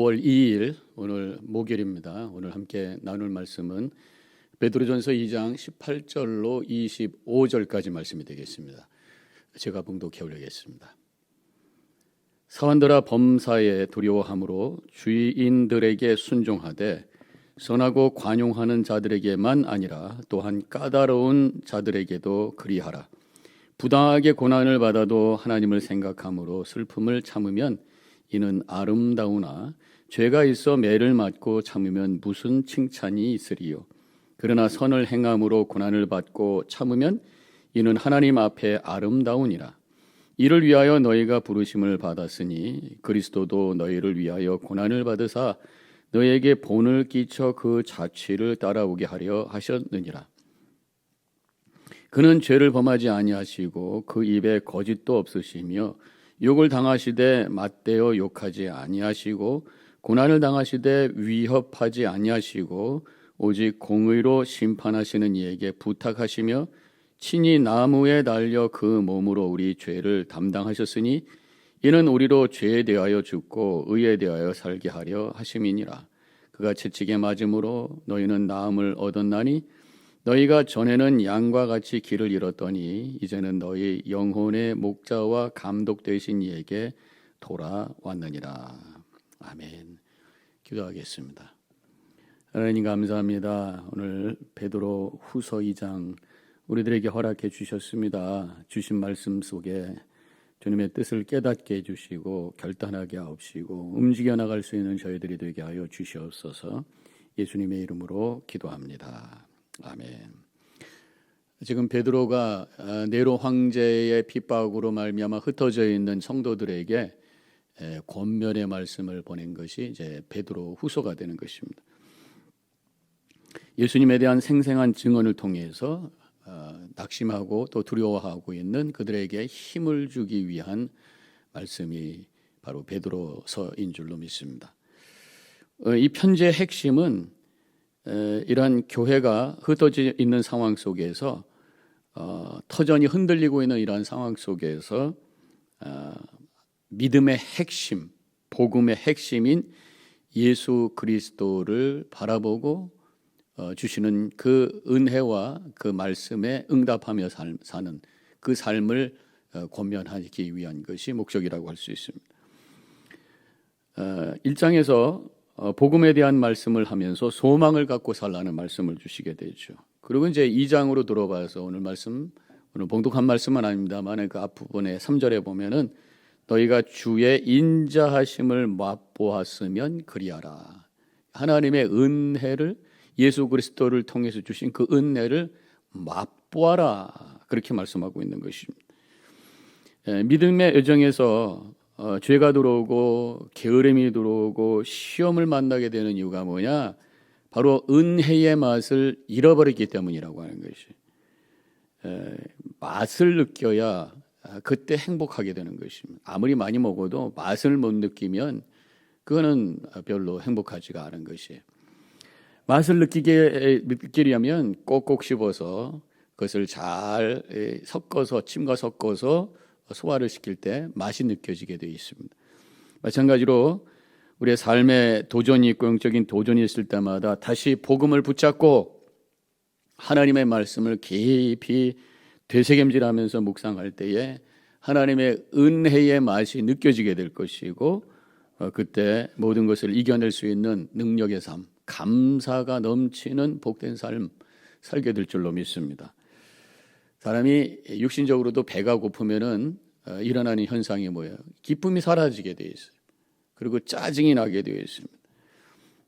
5월 2일 오늘 목요일입니다. 오늘 함께 나눌 말씀은 베드로전서 2장 18절로 25절까지 말씀이 되겠습니다. 제가 봉독해 올리겠습니다. 사환들아, 범사에 두려워함으로 주인들에게 순종하되 선하고 관용하는 자들에게만 아니라 또한 까다로운 자들에게도 그리하라. 부당하게 고난을 받아도 하나님을 생각함으로 슬픔을 참으면 이는 아름다우나 죄가 있어 매를 맞고 참으면 무슨 칭찬이 있으리요. 그러나 선을 행함으로 고난을 받고 참으면 이는 하나님 앞에 아름다우니라. 이를 위하여 너희가 부르심을 받았으니 그리스도도 너희를 위하여 고난을 받으사 너희에게 본을 끼쳐 그 자취를 따라오게 하려 하셨느니라. 그는 죄를 범하지 아니하시고 그 입에 거짓도 없으시며 욕을 당하시되 맞대어 욕하지 아니하시고 고난을 당하시되 위협하지 아니하시고 오직 공의로 심판하시는 이에게 부탁하시며 친히 나무에 달려 그 몸으로 우리 죄를 담당하셨으니 이는 우리로 죄에 대하여 죽고 의에 대하여 살게 하려 하심이니라. 그가 채찍에 맞음으로 너희는 나음을 얻었나니 너희가 전에는 양과 같이 길을 잃었더니 이제는 너희 영혼의 목자와 감독 되신 이에게 돌아왔느니라. 아멘. 기도하겠습니다. 하나님 감사합니다. 오늘 베드로 후서 2장 우리들에게 허락해 주셨습니다. 주신 말씀 속에 주님의 뜻을 깨닫게 해주시고 결단하게 하옵시고 움직여 나갈 수 있는 저희들이 되게 하여 주시옵소서. 예수님의 이름으로 기도합니다. 아멘. 지금 베드로가 네로 황제의 핍박으로 말미암아 흩어져 있는 성도들에게 권면의 말씀을 보낸 것이 이제 베드로 후서가 되는 것입니다. 예수님에 대한 생생한 증언을 통해서 낙심하고 또 두려워하고 있는 그들에게 힘을 주기 위한 말씀이 바로 베드로서인 줄로 믿습니다. 이 편지의 핵심은 이러한 교회가 흩어져 있는 상황 속에서 터전이 흔들리고 있는 이러한 상황 속에서 믿음의 핵심, 복음의 핵심인 예수 그리스도를 바라보고 주시는 그 은혜와 그 말씀에 응답하며 사는 그 삶을 권면하기 위한 것이 목적이라고 할 수 있습니다. 1장에서 복음에 대한 말씀을 하면서 소망을 갖고 살라는 말씀을 주시게 되죠. 그리고 이제 2장으로 들어봐서 오늘 봉독한 말씀은 아닙니다만 그 앞부분에 3절에 보면은 너희가 주의 인자하심을 맛보았으면 그리하라. 하나님의 은혜를 예수 그리스도를 통해서 주신 그 은혜를 맛보아라. 그렇게 말씀하고 있는 것입니다. 믿음의 여정에서 죄가 들어오고 게으름이 들어오고 시험을 만나게 되는 이유가 뭐냐? 바로 은혜의 맛을 잃어버렸기 때문이라고 하는 것이. 맛을 느껴야 그때 행복하게 되는 것입니다. 아무리 많이 먹어도 맛을 못 느끼면 그거는 별로 행복하지가 않은 것이에요. 맛을 느끼려면 꼭꼭 씹어서 그것을 잘 섞어서 침과 섞어서 소화를 시킬 때 맛이 느껴지게 되어 있습니다. 마찬가지로 우리의 삶에 도전이 있고 영적인 도전이 있을 때마다 다시 복음을 붙잡고 하나님의 말씀을 깊이 되새김질하면서 묵상할 때에 하나님의 은혜의 맛이 느껴지게 될 것이고 그때 모든 것을 이겨낼 수 있는 능력의 삶, 감사가 넘치는 복된 삶 살게 될 줄로 믿습니다. 사람이 육신적으로도 배가 고프면은 일어나는 현상이 뭐예요? 기쁨이 사라지게 되어 있어요. 그리고 짜증이 나게 되어 있습니다.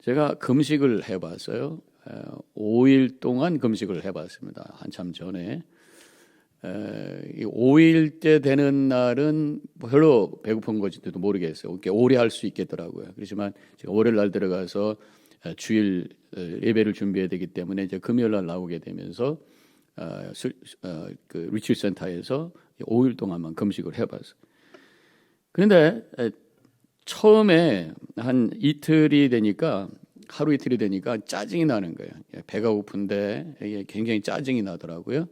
제가 금식을 해봤어요. 5일 동안 금식을 해봤습니다. 한참 전에. 5일째 되는 날은 별로 배고픈 건지도 모르겠어요. 이렇게 오래 할 수 있겠더라고요. 그렇지만 제가 월요일 날 들어가서 주일 예배를 준비해야 되기 때문에 이제 금요일 날 나오게 되면서 그 리트리트 센터에서 5일 동안만 금식을 해봤어요. 그런데 처음에 한 이틀이 되니까 하루 이틀이 되니까 짜증이 나는 거예요. 배가 고픈데 이게 굉장히 짜증이 나더라고요.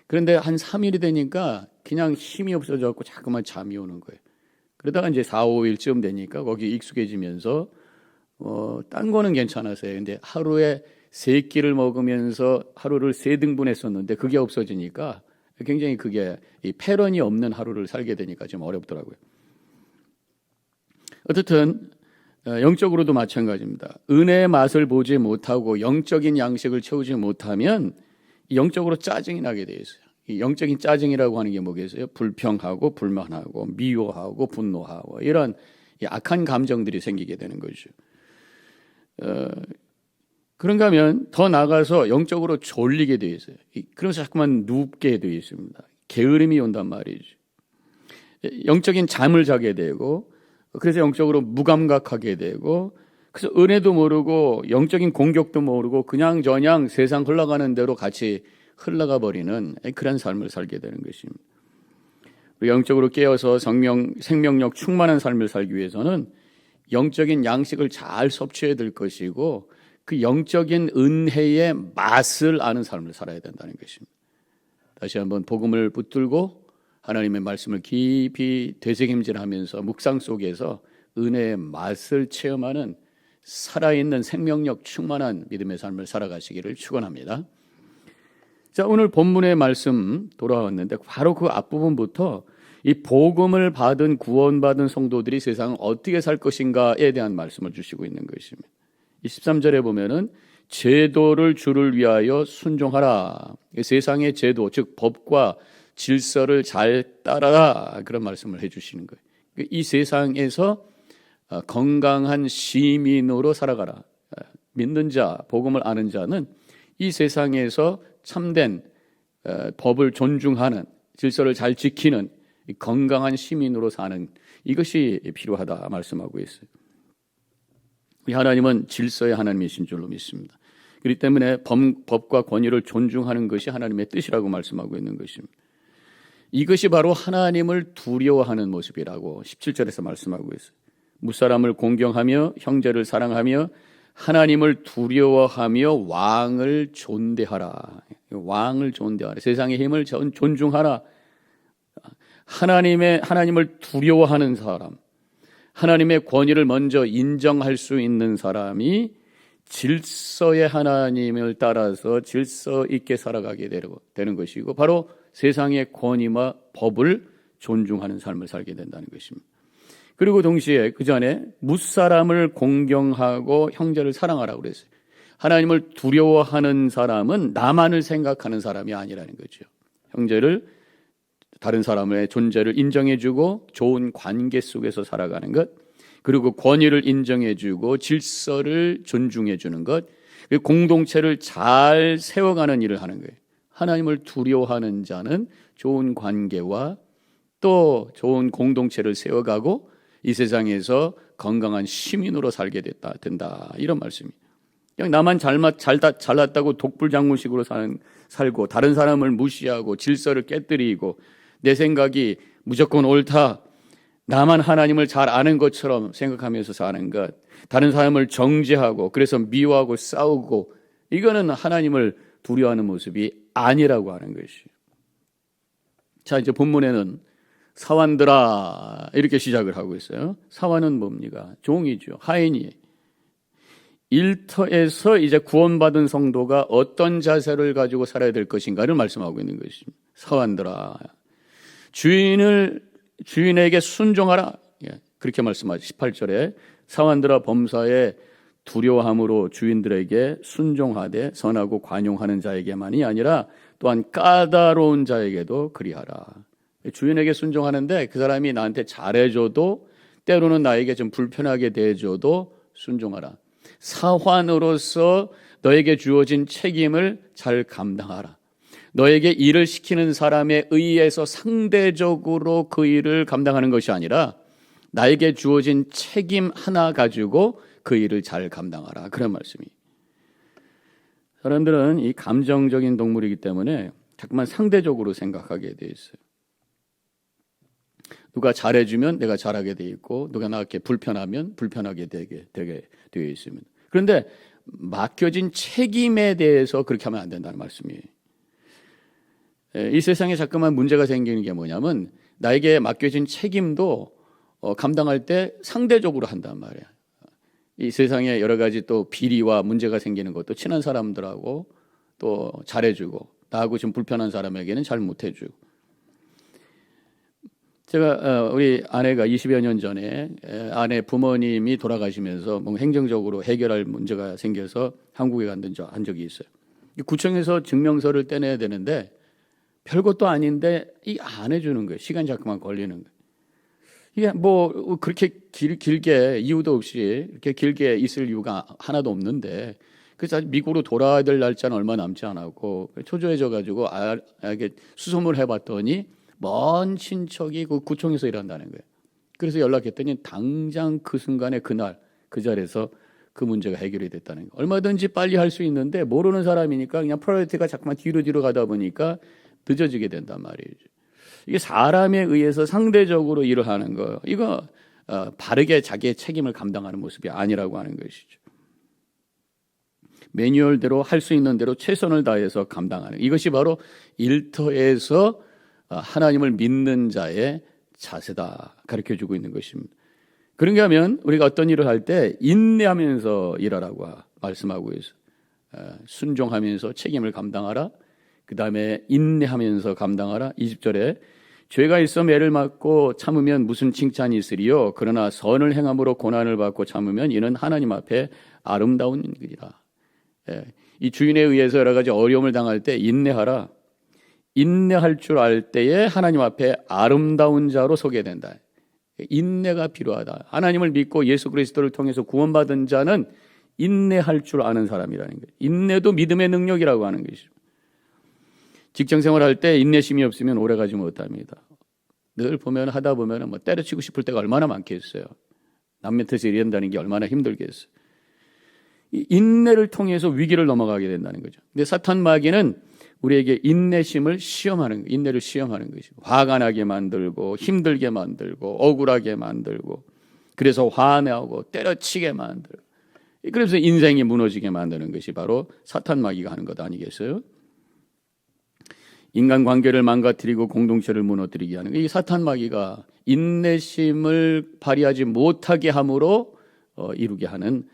그런데 한 3일이 되니까 그냥 힘이 없어져갖고 자꾸만 잠이 오는 거예요. 그러다가 이제 4, 5일쯤 되니까 거기 익숙해지면서 딴 거는 괜찮았어요. 근데 하루에 3끼를 먹으면서 하루를 3등분했었는데 그게 없어지니까 굉장히 그게 이 패런이 없는 하루를 살게 되니까 좀 어렵더라고요. 어쨌든 영적으로도 마찬가지입니다. 은혜의 맛을 보지 못하고 영적인 양식을 채우지 못하면 영적으로 짜증이 나게 돼 있어요. 이 영적인 짜증이라고 하는 게 뭐겠어요? 불평하고 불만하고 미워하고 분노하고 이런 악한 감정들이 생기게 되는 거죠. 그런가 하면 더 나아가서 영적으로 졸리게 되어 있어요. 그러면서 자꾸만 눕게 되어 있습니다. 게으름이 온단 말이죠. 영적인 잠을 자게 되고 그래서 영적으로 무감각하게 되고 그래서 은혜도 모르고 영적인 공격도 모르고 그냥저냥 세상 흘러가는 대로 같이 흘러가 버리는 그런 삶을 살게 되는 것입니다. 영적으로 깨어서 생명력 충만한 삶을 살기 위해서는 영적인 양식을 잘 섭취해야 될 것이고 그 영적인 은혜의 맛을 아는 삶을 살아야 된다는 것입니다. 다시 한번 복음을 붙들고 하나님의 말씀을 깊이 되새김질하면서 묵상 속에서 은혜의 맛을 체험하는 살아있는 생명력 충만한 믿음의 삶을 살아가시기를 축원합니다. 자, 오늘 본문의 말씀 돌아왔는데 바로 그 앞부분부터 이 복음을 받은 구원받은 성도들이 세상을 어떻게 살 것인가에 대한 말씀을 주시고 있는 것입니다. 23절에 보면은 제도를 주를 위하여 순종하라. 세상의 제도, 즉 법과 질서를 잘 따라라. 그런 말씀을 해주시는 거예요. 이 세상에서 건강한 시민으로 살아가라. 믿는 자, 복음을 아는 자는 이 세상에서 참된 법을 존중하는, 질서를 잘 지키는 건강한 시민으로 사는 이것이 필요하다 말씀하고 있어요. 하나님은 질서의 하나님이신 줄로 믿습니다. 그렇기 때문에 법과 권위를 존중하는 것이 하나님의 뜻이라고 말씀하고 있는 것입니다. 이것이 바로 하나님을 두려워하는 모습이라고 17절에서 말씀하고 있어요. 무사람을 공경하며 형제를 사랑하며 하나님을 두려워하며 왕을 존대하라. 왕을 존대하라. 세상의 힘을 존중하라. 하나님을 두려워하는 사람, 하나님의 권위를 먼저 인정할 수 있는 사람이 질서의 하나님을 따라서 질서 있게 살아가게 되는 것이고 바로 세상의 권위와 법을 존중하는 삶을 살게 된다는 것입니다. 그리고 동시에 그 전에 무사람을 공경하고 형제를 사랑하라고 그랬어요. 하나님을 두려워하는 사람은 나만을 생각하는 사람이 아니라는 거죠. 형제를, 다른 사람의 존재를 인정해주고 좋은 관계 속에서 살아가는 것, 그리고 권위를 인정해주고 질서를 존중해주는 것, 그리고 공동체를 잘 세워가는 일을 하는 거예요. 하나님을 두려워하는 자는 좋은 관계와 또 좋은 공동체를 세워가고 이 세상에서 건강한 시민으로 살게 된다. 이런 말씀입니다. 그냥 나만 잘났다고 독불장군식으로 살고 다른 사람을 무시하고 질서를 깨뜨리고 내 생각이 무조건 옳다, 나만 하나님을 잘 아는 것처럼 생각하면서 사는 것, 다른 사람을 정죄하고 그래서 미워하고 싸우고, 이거는 하나님을 두려워하는 모습이 아니라고 하는 것이에요. 자, 이제 본문에는 사환들아 이렇게 시작을 하고 있어요. 사환은 뭡니까? 종이죠. 하인이에요. 일터에서 이제 구원받은 성도가 어떤 자세를 가지고 살아야 될 것인가를 말씀하고 있는 것입니다. 사환들아, 주인에게 순종하라. 그렇게 말씀하죠. 18절에 사환들아 범사에 두려워함으로 주인들에게 순종하되 선하고 관용하는 자에게만이 아니라 또한 까다로운 자에게도 그리하라. 주인에게 순종하는데 그 사람이 나한테 잘해줘도 때로는 나에게 좀 불편하게 대해줘도 순종하라. 사환으로서 너에게 주어진 책임을 잘 감당하라. 너에게 일을 시키는 사람에 의해서 상대적으로 그 일을 감당하는 것이 아니라 나에게 주어진 책임 하나 가지고 그 일을 잘 감당하라. 그런 말씀이. 사람들은 이 감정적인 동물이기 때문에 자꾸만 상대적으로 생각하게 돼 있어요. 누가 잘해주면 내가 잘하게 돼 있고 누가 나에게 불편하면 불편하게 되게 되어 있습니다. 그런데 맡겨진 책임에 대해서 그렇게 하면 안 된다는 말씀이에요. 이 세상에 자꾸만 문제가 생기는 게 뭐냐면 나에게 맡겨진 책임도 감당할 때 상대적으로 한단 말이에요. 이 세상에 여러 가지 또 비리와 문제가 생기는 것도 친한 사람들하고 또 잘해주고, 나하고 좀 불편한 사람에게는 잘 못해주고. 제가 우리 아내가 20여 년 전에 아내 부모님이 돌아가시면서 뭔가 행정적으로 해결할 문제가 생겨서 한국에 간 적이 있어요. 구청에서 증명서를 떼내야 되는데 별것도 아닌데 이 안 해주는 거예요. 시간 자꾸만 걸리는 거예요. 이게 뭐 그렇게 길게 이유도 없이 이렇게 길게 있을 이유가 하나도 없는데, 그래서 미국으로 돌아와야 될 날짜는 얼마 남지 않았고 초조해져 가지고 이게 수소문을 해봤더니 먼 친척이 그 구청에서 일한다는 거예요. 그래서 연락했더니 당장 그 순간에 그날 그 자리에서 그 문제가 해결이 됐다는 거예요. 얼마든지 빨리 할 수 있는데 모르는 사람이니까 그냥 프라이어티가 자꾸만 뒤로 가다 보니까 늦어지게 된단 말이죠. 이게 사람에 의해서 상대적으로 일을 하는 거, 이거 바르게 자기의 책임을 감당하는 모습이 아니라고 하는 것이죠. 매뉴얼대로 할 수 있는 대로 최선을 다해서 감당하는, 이것이 바로 일터에서 하나님을 믿는 자의 자세다 가르쳐주고 있는 것입니다. 그런가 하면 우리가 어떤 일을 할 때 인내하면서 일하라고 말씀하고 있어요. 순종하면서 책임을 감당하라. 그 다음에 인내하면서 감당하라. 20절에 죄가 있어 매를 맞고 참으면 무슨 칭찬이 있으리요. 그러나 선을 행함으로 고난을 받고 참으면 이는 하나님 앞에 아름다운 일이라. 이 주인에 의해서 여러 가지 어려움을 당할 때 인내하라. 인내할 줄 알 때에 하나님 앞에 아름다운 자로 서게 된다. 인내가 필요하다. 하나님을 믿고 예수 그리스도를 통해서 구원받은 자는 인내할 줄 아는 사람이라는 거예요. 인내도 믿음의 능력이라고 하는 것이죠. 직장 생활할 때 인내심이 없으면 오래가지 못합니다. 늘 하다 보면 뭐 때려치고 싶을 때가 얼마나 많겠어요. 남 밑에서 일한다는 게 얼마나 힘들겠어요. 이 인내를 통해서 위기를 넘어가게 된다는 거죠. 근데 사탄 마귀는 우리에게 인내심을 시험하는 거예요. 인내를 시험하는 것이죠. 화가 나게 만들고 힘들게 만들고 억울하게 만들고, 그래서 화내고 때려치게 만들고, 그래서 인생이 무너지게 만드는 것이 바로 사탄 마귀가 하는 것 아니겠어요? 인간관계를 망가뜨리고 공동체를 무너뜨리게 하는, 이 사탄 마귀가 인내심을 발휘하지 못하게 함으로 이루게 하는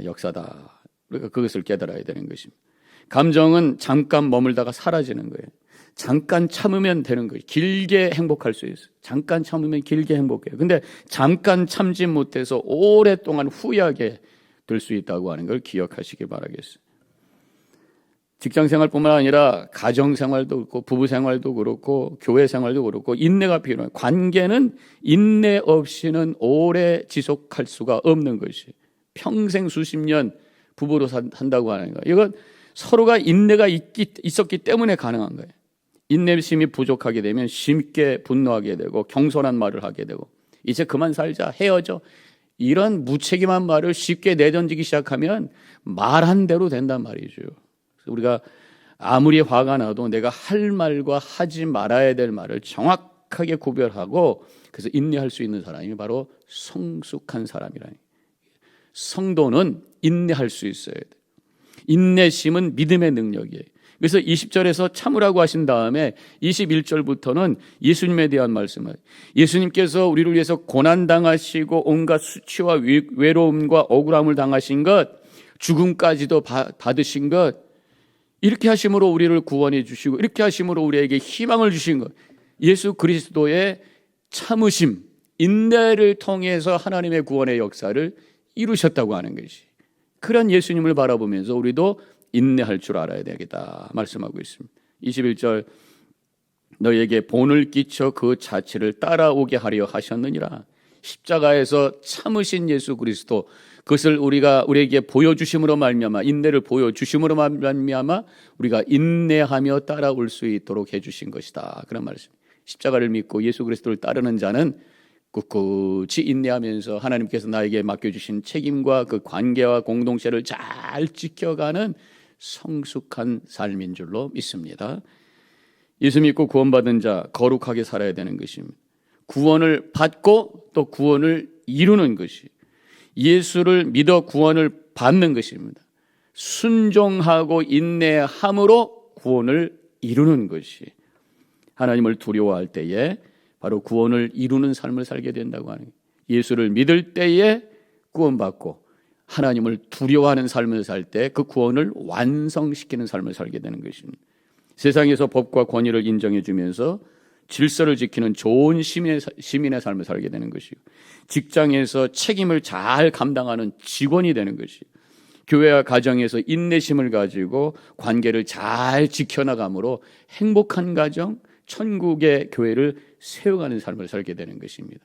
역사다. 우리가 그것을 깨달아야 되는 것입니다. 감정은 잠깐 머물다가 사라지는 거예요. 잠깐 참으면 되는 거예요. 길게 행복할 수 있어요. 잠깐 참으면 길게 행복해요. 근데 잠깐 참지 못해서 오랫동안 후회하게 될 수 있다고 하는 걸 기억하시기 바라겠어요. 직장 생활뿐만 아니라 가정 생활도 그렇고 부부 생활도 그렇고 교회 생활도 그렇고 인내가 필요해요. 관계는 인내 없이는 오래 지속할 수가 없는 것이, 평생 수십 년 부부로 산다고 하는 거예요. 이건 서로가 인내가 있었기 때문에 가능한 거예요. 인내심이 부족하게 되면 쉽게 분노하게 되고 경솔한 말을 하게 되고, 이제 그만 살자, 헤어져, 이런 무책임한 말을 쉽게 내던지기 시작하면 말한 대로 된단 말이죠. 그래서 우리가 아무리 화가 나도 내가 할 말과 하지 말아야 될 말을 정확하게 구별하고, 그래서 인내할 수 있는 사람이 바로 성숙한 사람이라니. 성도는 인내할 수 있어야 돼. 인내심은 믿음의 능력이에요. 그래서 20절에서 참으라고 하신 다음에 21절부터는 예수님에 대한 말씀을, 예수님께서 우리를 위해서 고난당하시고 온갖 수치와 외로움과 억울함을 당하신 것, 죽음까지도 받으신 것, 이렇게 하심으로 우리를 구원해 주시고 이렇게 하심으로 우리에게 희망을 주신 것, 예수 그리스도의 참으심, 인내를 통해서 하나님의 구원의 역사를 이루셨다고 하는 것이, 그런 예수님을 바라보면서 우리도 인내할 줄 알아야 되겠다 말씀하고 있습니다. 21절, 너희에게 본을 끼쳐 그 자취를 따라오게 하려 하셨느니라. 십자가에서 참으신 예수 그리스도, 그것을 우리에게 보여주심으로 말미암아, 인내를 보여주심으로 말미암아 우리가 인내하며 따라올 수 있도록 해주신 것이다, 그런 말씀. 십자가를 믿고 예수 그리스도를 따르는 자는 꿋꿋이 인내하면서 하나님께서 나에게 맡겨주신 책임과 그 관계와 공동체를 잘 지켜가는 성숙한 삶인 줄로 믿습니다. 예수 믿고 구원받은 자, 거룩하게 살아야 되는 것입니다. 구원을 받고 또 구원을 이루는 것이, 예수를 믿어 구원을 받는 것입니다. 순종하고 인내함으로 구원을 이루는 것이, 하나님을 두려워할 때에 바로 구원을 이루는 삶을 살게 된다고 하는 거예요. 예수를 믿을 때에 구원받고 하나님을 두려워하는 삶을 살 때 그 구원을 완성시키는 삶을 살게 되는 것입니다. 세상에서 법과 권위를 인정해 주면서 질서를 지키는 좋은 시민의 삶을 살게 되는 것이고, 직장에서 책임을 잘 감당하는 직원이 되는 것이고, 교회와 가정에서 인내심을 가지고 관계를 잘 지켜나감으로 행복한 가정, 천국의 교회를 세워가는 삶을 살게 되는 것입니다.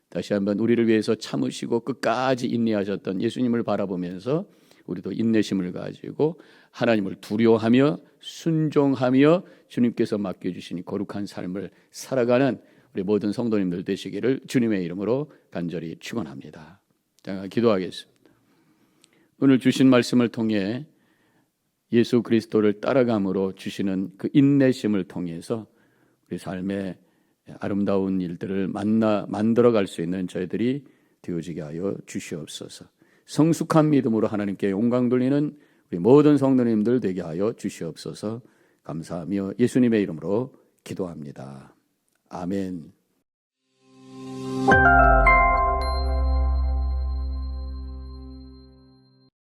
다시 한번 우리를 위해서 참으시고 끝까지 인내하셨던 예수님을 바라보면서 우리도 인내심을 가지고 하나님을 두려워하며 순종하며 주님께서 맡겨주신 거룩한 삶을 살아가는 우리 모든 성도님들 되시기를 주님의 이름으로 간절히 축원합니다. 자, 기도하겠습니다. 오늘 주신 말씀을 통해 예수 그리스도를 따라감으로 주시는 그 인내심을 통해서 우리 삶의 아름다운 일들을 만들어갈 수 있는 저희들이 되어지게 하여 주시옵소서. 성숙한 믿음으로 하나님께 영광 돌리는 우리 모든 성도님들 되게 하여 주시옵소서. 감사하며 예수님의 이름으로 기도합니다. 아멘.